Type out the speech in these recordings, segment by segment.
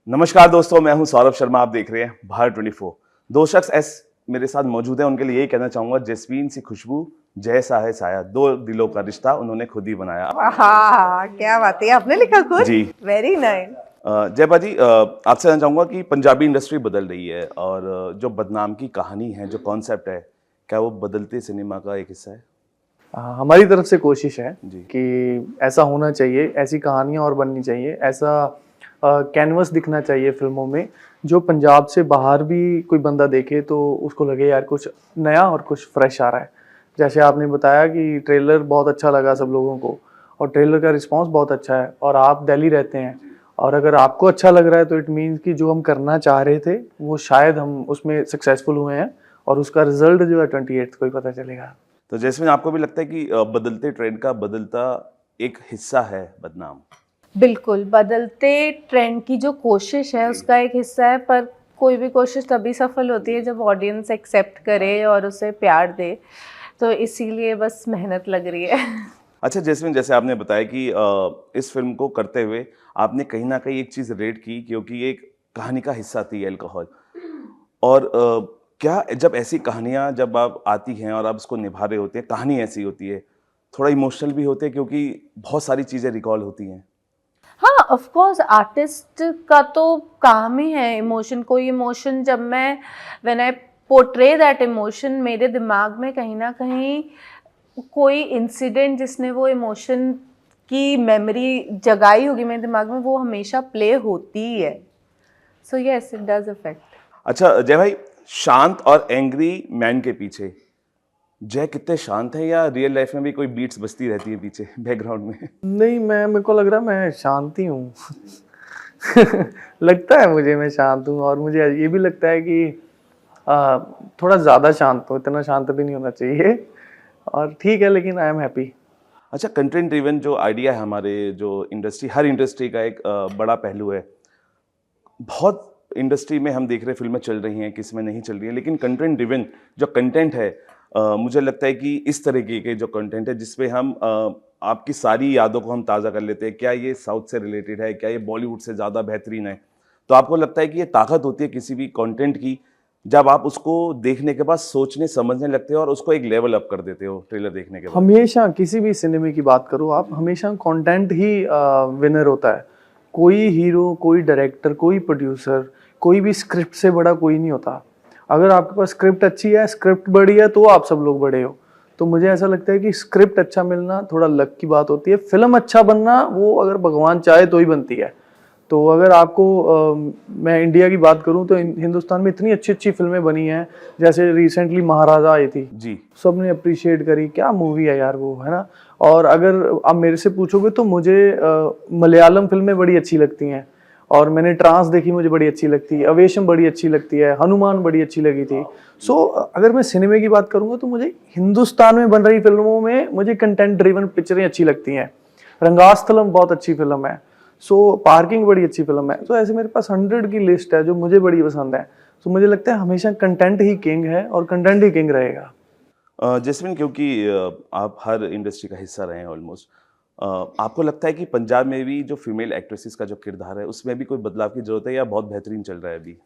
नमस्कार दोस्तों, मैं हूं सौरभ शर्मा। आप देख रहे हैं भारत 24। दो शख्स ऐस मेरे साथ मौजूद हैं। उनके लिए यही कहना चाहूंगा, जैस्मीन सी खुशबू, जैसा है साया, दो दिलों का रिश्ता उन्होंने खुद ही बनाया। हाँ, क्या बात है, आपने लिखा खुद? जी। Very nice. जय बाजी, आपसे कहना चाहूंगा कि पंजाबी इंडस्ट्री बदल रही है और जो बदनाम की कहानी है, जो कॉन्सेप्ट है, क्या वो बदलते सिनेमा का एक हिस्सा है? हमारी तरफ से कोशिश है जी। कि ऐसा होना चाहिए, ऐसी कहानियाँ और बननी चाहिए, ऐसा कैनवस दिखना चाहिए फिल्मों में जो पंजाब से बाहर भी कोई बंदा देखे तो उसको लगे यार कुछ नया और कुछ फ्रेश आ रहा है। जैसे आपने बताया कि ट्रेलर बहुत अच्छा लगा सब लोगों को और ट्रेलर का रिस्पांस बहुत अच्छा है और आप दिल्ली रहते हैं और अगर आपको अच्छा लग रहा है तो इट मीन्स कि जो हम करना चाह रहे थे वो शायद हम उसमें सक्सेसफुल हुए हैं और उसका रिजल्ट जो है 28 को ही पता चलेगा। तो जैस्मीन, आपको भी लगता है कि बदलते ट्रेंड का बदलता एक हिस्सा है बदनाम? बिल्कुल, बदलते ट्रेंड की जो कोशिश है उसका एक हिस्सा है, पर कोई भी कोशिश तभी सफल होती है जब ऑडियंस एक्सेप्ट करे और उसे प्यार दे। तो इसीलिए बस मेहनत लग रही है। अच्छा जैस्मीन, जैसे आपने बताया कि इस फिल्म को करते हुए आपने कहीं ना कहीं एक चीज़ रेड की, क्योंकि ये एक कहानी का हिस्सा थी अल्कोहल। और क्या जब ऐसी कहानियां जब आप आती हैं और आप उसको निभा रहे होते हैं, कहानी ऐसी होती है, थोड़ा इमोशनल भी होते हैं क्योंकि बहुत सारी चीज़ें रिकॉल होती हैं। हाँ, ऑफ कोर्स आर्टिस्ट का तो काम ही है इमोशन, कोई इमोशन जब मैं when I portray that emotion, मेरे दिमाग में कहीं ना कहीं कोई इंसिडेंट जिसने वो इमोशन की मेमोरी जगाई होगी मेरे दिमाग में, वो हमेशा प्ले होती ही है। So yes, it does affect. अच्छा जय भाई, शांत और एंग्री मैन के पीछे जय कितने शांत हैं, या रियल लाइफ में भी कोई बीट्स बजती रहती है पीछे बैकग्राउंड में? नहीं, मैं मेरे को लग रहा है मैं शांत ही हूँ। लगता है मुझे मैं शांत हूँ और मुझे ये भी लगता है कि थोड़ा ज़्यादा शांत हूँ, इतना शांत भी नहीं होना चाहिए और ठीक है, लेकिन आई एम हैप्पी। अच्छा, कंटेंट ड्रिवन जो आइडिया है हमारे जो इंडस्ट्री, हर इंडस्ट्री का एक बड़ा पहलू है। बहुत इंडस्ट्री में हम देख रहे हैं फिल्में चल रही हैं, किस में नहीं चल रही हैं, लेकिन कंटेंट ड्रिवन जो कंटेंट है, मुझे लगता है कि इस तरीके के जो कंटेंट है जिसपे हम आपकी सारी यादों को हम ताज़ा कर लेते हैं, क्या ये साउथ से रिलेटेड है, क्या ये बॉलीवुड से ज़्यादा बेहतरीन है? तो आपको लगता है कि ये ताकत होती है किसी भी कंटेंट की, जब आप उसको देखने के बाद सोचने समझने लगते हो और उसको एक लेवल अप कर देते हो ट्रेलर देखने के बाद? हमेशा किसी भी सिनेमा की बात करो आप, हमेशा कंटेंट ही विनर होता है। कोई हीरो, कोई डायरेक्टर, कोई प्रोड्यूसर, कोई भी स्क्रिप्ट से बड़ा कोई नहीं होता। अगर आपके पास स्क्रिप्ट अच्छी है, स्क्रिप्ट बड़ी है, तो आप सब लोग बड़े हो। तो मुझे ऐसा लगता है कि स्क्रिप्ट अच्छा मिलना थोड़ा लक की बात होती है। फिल्म अच्छा बनना वो अगर भगवान चाहे तो ही बनती है। तो अगर आपको मैं इंडिया की बात करूं तो हिंदुस्तान में इतनी अच्छी अच्छी फिल्में बनी हैं, जैसे रिसेंटली महाराजा आई थी जी। सबने अप्रिशिएट करी, क्या मूवी है यार वो, है ना। और अगर आप मेरे से पूछोगे तो मुझे मलयालम फिल्में बड़ी अच्छी लगती हैं और मैंने ट्रांस देखी, मुझे बड़ी अच्छी लगती है, अवेशम बड़ी अच्छी लगती है, हनुमान बड़ी अच्छी लगी थी। सो अगर मैं सिनेमा की बात करूंगा तो मुझे हिंदुस्तान में बन रही फिल्मों में मुझे कंटेंट ड्रिवन पिक्चरें अच्छी लगती हैं। रंगास्थलम बहुत अच्छी फिल्म है। सो पार्किंग बड़ी अच्छी फिल्म है। तो ऐसे मेरे पास 100 की लिस्ट है जो मुझे बड़ी पसंद है। तो मुझे लगता है हमेशा कंटेंट ही किंग है और कंटेंट ही किंग रहेगा। जैस्मिन, क्योंकि आप हर इंडस्ट्री का हिस्सा रहे हैं ऑलमोस्ट, आपको लगता है कि पंजाब में भी जो फीमेल एक्ट्रेसेस का जो किरदार है उसमें भी कोई बदलाव की जरूरत है, या बहुत बेहतरीन चल रहा है अभी?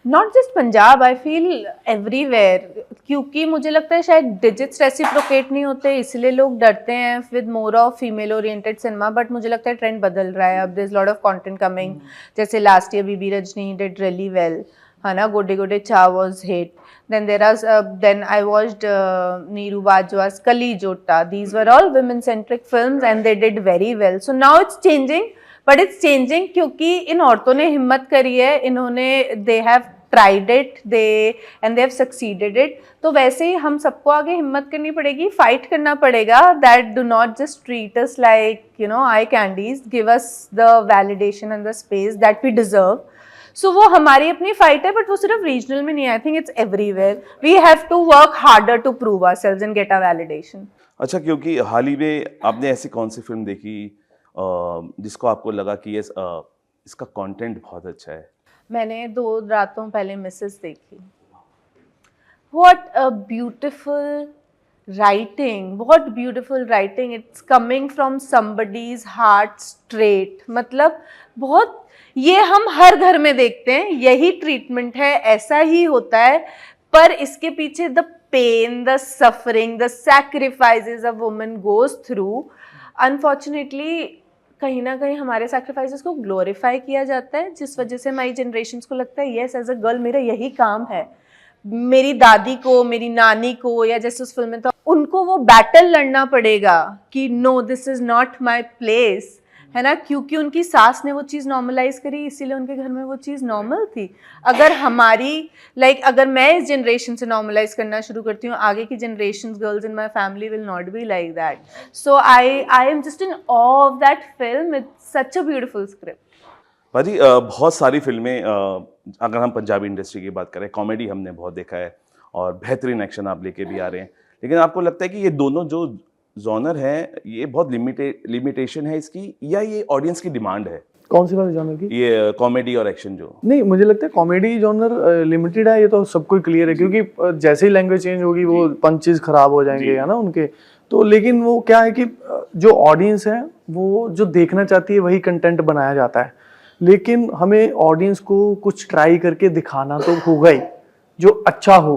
Not just Punjab, I feel everywhere, क्योंकि मुझे लगता है शायद डिजिट्स रेसिप्रोकेट नहीं होते इसलिए लोग डरते हैं with more of female oriented cinema. But मुझे लगता है ट्रेंड बदल रहा है, अब there is lot of content coming. जैसे last year Bibi Rajni did really well, है ना, Godday Godday Chaa was hit. then there are then I watched Neeru Bajwa's Kali Jota. These were all women centric films and they did very well. So now it's changing, but it's changing क्योंकि इन औरतों ने हिम्मत करी है, इन्होंने they have tried it, and they have succeeded it. तो वैसे ही हम सबको आगे हिम्मत करनी पड़ेगी, फाइट करना पड़ेगा, that do not just treat us like eye candies, give us the validation and the space that we deserve. सो वो हमारी अपनी फाइट है, बट वो सिर्फ रीजनल में नहीं, I think it's everywhere. We have to work harder to prove ourselves and get a validation. अच्छा, क्योंकि हाल ही में आपने ऐसी कौन सी फिल्म देखी जिसको आपको लगा कि ये इसका कंटेंट बहुत अच्छा है? मैंने 2 रातों पहले मिसेस देखी। व्हाट अ ब्यूटिफुल राइटिंग, बहुत beautiful writing, it's coming from somebody's heart straight, मतलब बहुत, ये हम हर घर में देखते हैं, यही ट्रीटमेंट है, ऐसा ही होता है, पर इसके पीछे the pain, the suffering, the sacrifices a woman goes through, unfortunately कहीं ना कहीं हमारे सैक्रिफाइसेस को ग्लोरीफाई किया जाता है, जिस वजह से हमारी जनरेशंस को लगता है यस एज अ गर्ल मेरा यही काम है। मेरी दादी को, मेरी नानी को, या जैसे उस फिल्म में तो उनको वो बैटल लड़ना पड़ेगा कि no this is not my place, है ना, क्योंकि उनकी सास ने वो चीज़ नॉर्मलाइज करी, इसीलिए उनके घर में वो चीज़ नॉर्मल थी। अगर हमारी अगर मैं इस जनरेशन से नॉर्मलाइज करना शुरू करती हूँ, आगे की generation girls in my family will not be like that. So I am just in awe of that film, it's such a beautiful script. भाजी बहुत सारी फिल्में, अगर हम पंजाबी इंडस्ट्री की बात करें, कॉमेडी हमने बहुत देखा है और बेहतरीन एक्शन आप लेके भी आ रहे हैं, लेकिन आपको लगता है कि ये दोनों जो जॉनर है ये बहुत लिमिटेशन है इसकी, या ये ऑडियंस की डिमांड है? कौन सी वाली जॉनर की? ये कॉमेडी और एक्शन जो। नहीं, मुझे लगता है कॉमेडी जॉनर लिमिटेड है, ये तो सबको क्लियर है, क्योंकि जैसे ही लैंग्वेज चेंज होगी वो पंचेस खराब हो जाएंगे, है ना उनके। तो लेकिन वो क्या है कि जो ऑडियंस है वो जो देखना चाहती है वही कंटेंट बनाया जाता है, लेकिन हमें ऑडियंस को कुछ ट्राई करके दिखाना तो होगा ही जो अच्छा हो।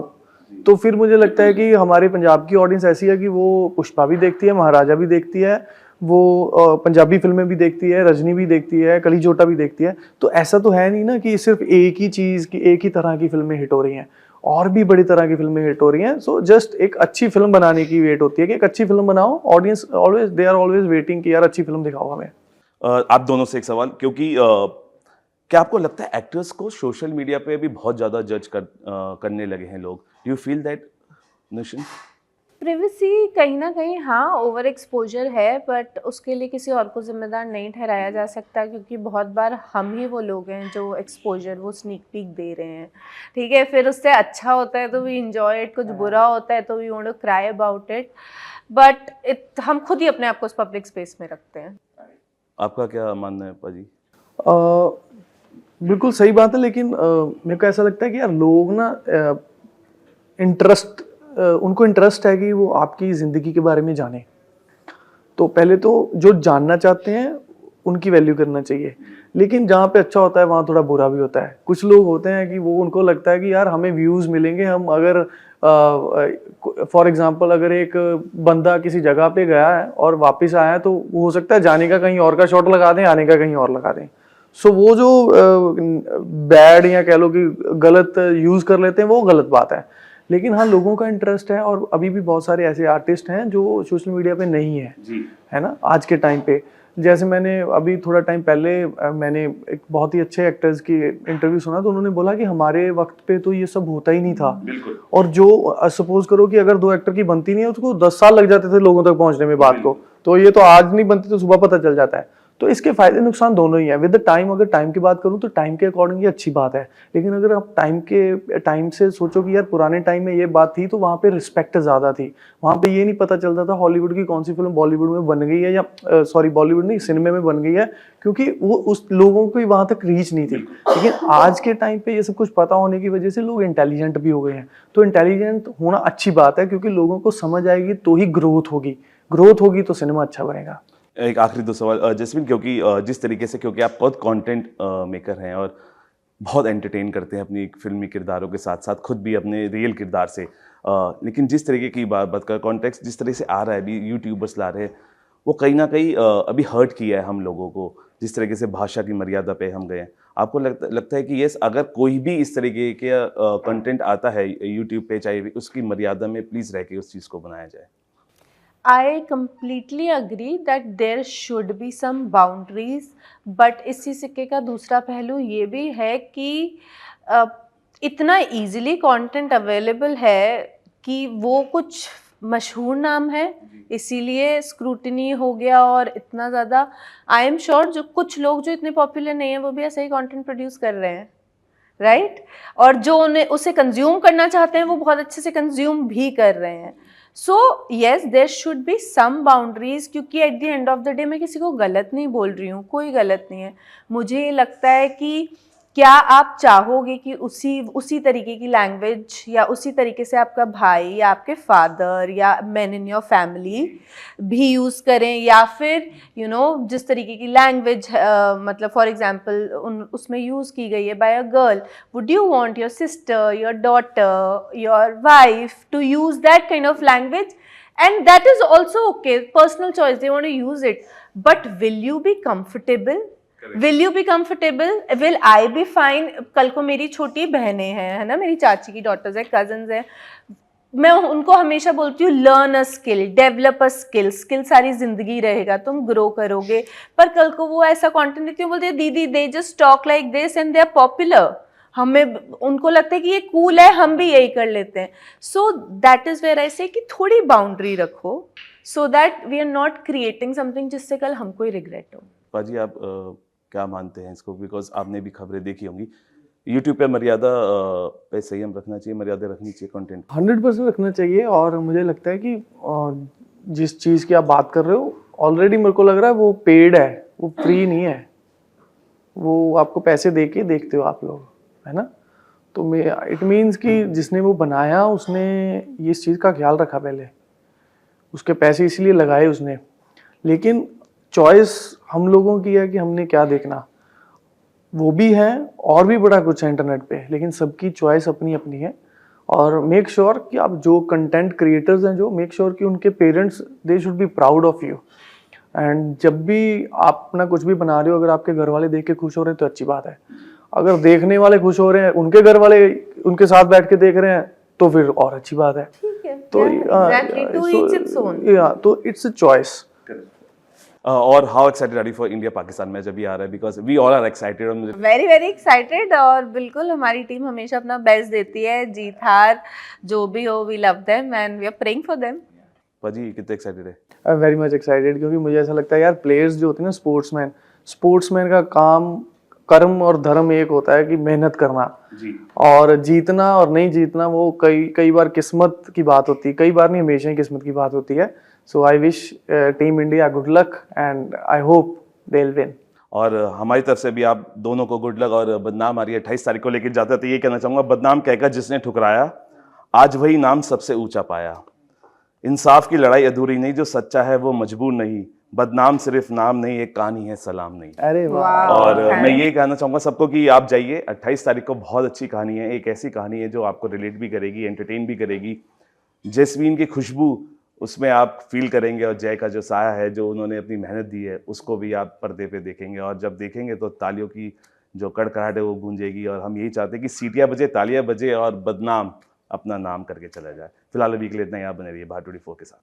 तो फिर मुझे लगता है कि हमारे पंजाब की ऑडियंस ऐसी है कि वो पुष्पा भी देखती है, महाराजा भी देखती है, वो पंजाबी फिल्में भी देखती है, रजनी भी देखती है, कली जोटा भी देखती है। तो ऐसा तो है नहीं ना कि सिर्फ एक ही चीज़ की, एक ही तरह की फिल्में हिट हो रही हैं, और भी बड़ी तरह की फिल्में हिट हो रही हैं। सो जस्ट एक अच्छी फिल्म बनाने की वेट होती है कि एक अच्छी फिल्म बनाओ, audience always they are always waiting कि यार अच्छी फिल्म दिखाओ हमें। आप दोनों से एक सवाल, क्योंकि क्या आपको लगता है एक्टर्स को सोशल मीडिया पे भी बहुत ज़्यादा जज करने लगे हैं लोग? Do you feel that Neesham? Privacy कहीं ना कहीं हाँ ओवर एक्सपोजर है, बट उसके लिए किसी और को जिम्मेदार नहीं ठहराया जा सकता, क्योंकि बहुत बार हम ही वो लोग हैं जो एक्सपोजर, वो स्नीक पीक दे रहे हैं, ठीक है, फिर उससे अच्छा होता है तो वी इंजॉय इट, कुछ बुरा होता है तो we want to cry about it, but हम खुद ही अपने आप को उस पब्लिक स्पेस में रखते हैं। आपका क्या मानना है पाजी? बिल्कुल सही बात है, लेकिन मेरे को ऐसा लगता है कि यार लोग ना उनको इंटरेस्ट है कि वो आपकी ज़िंदगी के बारे में जाने। तो पहले तो जो जानना चाहते हैं उनकी वैल्यू करना चाहिए, लेकिन जहाँ पे अच्छा होता है वहाँ थोड़ा बुरा भी होता है। कुछ लोग होते हैं कि वो, उनको लगता है कि यार हमें व्यूज़ मिलेंगे, हम अगर फॉर एग्जांपल अगर एक बंदा किसी जगह पे गया है और वापस आया है, तो वो हो सकता है जाने का कहीं और का शॉट लगा दें, आने का कहीं और लगा दें। सो वो जो बैड या कह लो कि गलत यूज़ कर लेते हैं, वो गलत बात है। लेकिन हाँ, लोगों का इंटरेस्ट है, और अभी भी बहुत सारे ऐसे आर्टिस्ट हैं जो सोशल मीडिया पे नहीं है, है ना, आज के टाइम पे। जैसे मैंने अभी थोड़ा टाइम पहले मैंने एक बहुत ही अच्छे एक्टर्स की इंटरव्यू सुना, तो उन्होंने बोला कि हमारे वक्त पे तो ये सब होता ही नहीं था, और जो सपोज करो कि अगर 2 एक्टर की बनती नहीं है, उसको 10 साल लग जाते थे लोगों तक पहुंचने में बात को, तो ये तो आज नहीं बनती तो सुबह पता चल जाता है। तो इसके फायदे नुकसान दोनों ही हैं। विद द टाइम, अगर टाइम की बात करूं तो टाइम के अकॉर्डिंग ये अच्छी बात है, लेकिन अगर आप टाइम से सोचो कि यार पुराने टाइम में ये बात थी तो वहाँ पे रिस्पेक्ट ज़्यादा थी, वहाँ पे ये नहीं पता चलता था हॉलीवुड की कौन सी फिल्म बॉलीवुड में बन गई है, या सॉरी बॉलीवुड नहीं, सिनेमा में बन गई है, क्योंकि वो उस लोगों की वहाँ तक रीच नहीं थी। लेकिन आज के टाइम पे ये सब कुछ पता होने की वजह से लोग इंटेलिजेंट भी हो गए हैं। तो इंटेलिजेंट होना अच्छी बात है, क्योंकि लोगों को समझ आएगी तो ही ग्रोथ होगी तो सिनेमा अच्छा बनेगा। एक आखिरी 2 सवाल जैस्मिन, क्योंकि जिस तरीके से, क्योंकि आप बहुत कंटेंट मेकर हैं और बहुत एंटरटेन करते हैं अपनी फिल्मी किरदारों के साथ साथ खुद भी अपने रियल किरदार से, लेकिन जिस तरीके की बात कर कॉन्टेक्स्ट जिस तरह से आ रहा है अभी, यूट्यूबर्स ला रहे हैं, वो कहीं ना कहीं अभी हर्ट किया है हम लोगों को, जिस तरीके से भाषा की मर्यादा पे हम गए हैं। आपको लगता है कि यस, अगर कोई भी इस तरीके के कंटेंट आता है यूट्यूब पे, चाहे उसकी मर्यादा में प्लीज़ रह के उस चीज़ को बनाया जाए? I completely agree that there should be some boundaries, but इसी सिक्के का दूसरा पहलू ये भी है कि इतना easily content available है कि वो कुछ मशहूर नाम है इसीलिए स्क्रूटिनी हो गया, और इतना ज़्यादा आई एम श्योर जो कुछ लोग जो इतने पॉपुलर नहीं है वो भी ऐसा ही कंटेंट प्रोड्यूस कर रहे हैं, राइट, और जो उन्हें उसे कंज्यूम करना चाहते हैं वो बहुत अच्छे से कंज्यूम भी कर रहे हैं। So yes, there should be some boundaries, क्योंकि at the end of the day मैं किसी को गलत नहीं बोल रही हूँ, कोई गलत नहीं है। मुझे ये लगता है कि क्या आप चाहोगे कि उसी तरीके की लैंग्वेज या उसी तरीके से आपका भाई या आपके फादर या मेन इन योर फैमिली भी यूज़ करें, या फिर जिस तरीके की लैंग्वेज मतलब फॉर एग्जांपल उसमें यूज़ की गई है by a girl, would you want your sister, your daughter, your wife to use that kind of language? And that is also okay, personal choice, they want to use it, but will you be comfortable? Will you be comfortable? Will I be fine? कल को मेरी छोटी बहनें हैं, है ना, मेरी चाची की डॉटर्स है, कजन्स हैं, मैं उनको हमेशा बोलती हूँ learn a skill, develop a skill, skill सारी जिंदगी रहेगा, तुम ग्रो करोगे। पर कल को वो ऐसा कंटेंट देती है, बोलते हैं दीदी they just talk like this and they are popular, हमें उनको लगता है कि ये कूल है, हम भी यही कर लेते हैं। So that is where I say कि थोड़ी बाउंड्री रखो, so that we are not creating something जिससे कल हमको ही रिग्रेट हो। पाजी आप क्या मानते हैं इसको, बिकॉज आपने भी खबरें देखी होंगी, यूट्यूब पे मर्यादा पे संयम रखना चाहिए, मर्यादा रखनी चाहिए कंटेंट? 100% रखना चाहिए। और मुझे लगता है कि जिस चीज़ की आप बात कर रहे हो ऑलरेडी मेरे को लग रहा है वो पेड है, वो फ्री नहीं है, वो आपको पैसे दे के देखते हो आप लोग, है ना। तो मैं इट मीन्स कि जिसने वो बनाया उसने ये इस चीज़ का ख्याल रखा, पहले उसके पैसे इसलिए लगाए उसने। लेकिन चॉइस हम लोगों की है कि हमने क्या देखना, वो भी है और भी बड़ा कुछ है इंटरनेट पे, लेकिन सबकी चॉइस अपनी अपनी है। और मेक श्योर कि आप जो कंटेंट क्रिएटर्स हैं, जो मेक श्योर कि उनके parents they should be proud of you. And जब भी आप अपना कुछ भी बना रहे हो, अगर आपके घर वाले देख के खुश हो रहे हैं तो अच्छी बात है। अगर देखने वाले खुश हो रहे हैं, उनके घर वाले उनके साथ बैठ के देख रहे हैं, तो फिर और अच्छी बात है। ठीक है, तो exactly, to each its own. तो इट्स अ चॉइस। और how excited are you for India Pakistan match अभी आ रहा है, because we all are excited. और मुझे वेरी वेरी एक्साइटेड, और बिल्कुल हमारी टीम हमेशा अपना बेस्ट देती है, जीत हार जो भी हो, we love them and we are praying for them. पाजी कितने एक्साइटेड है? I am very much excited, क्योंकि मुझे ऐसा लगता है यार, प्लेयर्स जो होते हैं ना, स्पोर्ट्समैन का काम, कर्म और धर्म एक होता है कि मेहनत करना जी। और जीतना और नहीं जीतना वो कई बार किस्मत की बात होती है, कई बार नहीं, हमेशा ही किस्मत की बात होती है। So I wish team India good luck and I hope they will win. और हमारी तरफ से भी आप दोनों को गुड लक। और बदनाम आ रही है 28 तारीख को लेकर जाता है, तो ये कहना चाहूँगा, बदनाम कहकर जिसने ठुकराया, आज वही नाम सबसे ऊंचा पाया। इंसाफ की लड़ाई अधूरी नहीं, जो सच्चा है वो मजबूर नहीं, बदनाम सिर्फ नाम नहीं, एक कहानी है सलाम नहीं। अरे वाह। और मैं ये कहना चाहूँगा सबको कि आप जाइए 28 तारीख को, बहुत अच्छी कहानी है, एक ऐसी कहानी है जो आपको रिलेट भी करेगी, एंटरटेन भी करेगी। जैस्मीन की खुशबू उसमें आप फील करेंगे, और जय का जो साया है, जो उन्होंने अपनी मेहनत दी है, उसको भी आप पर्दे पे देखेंगे। और जब देखेंगे तो तालियों की जो कड़कड़ाहट है वो गूंजेगी। और हम यही चाहते हैं कि सीटियाँ बजे, तालियाँ बजे और बदनाम अपना नाम करके चला जाए। फिलहाल अभी के लिए इतना ही। आप बने रहिए भारत 24 के साथ।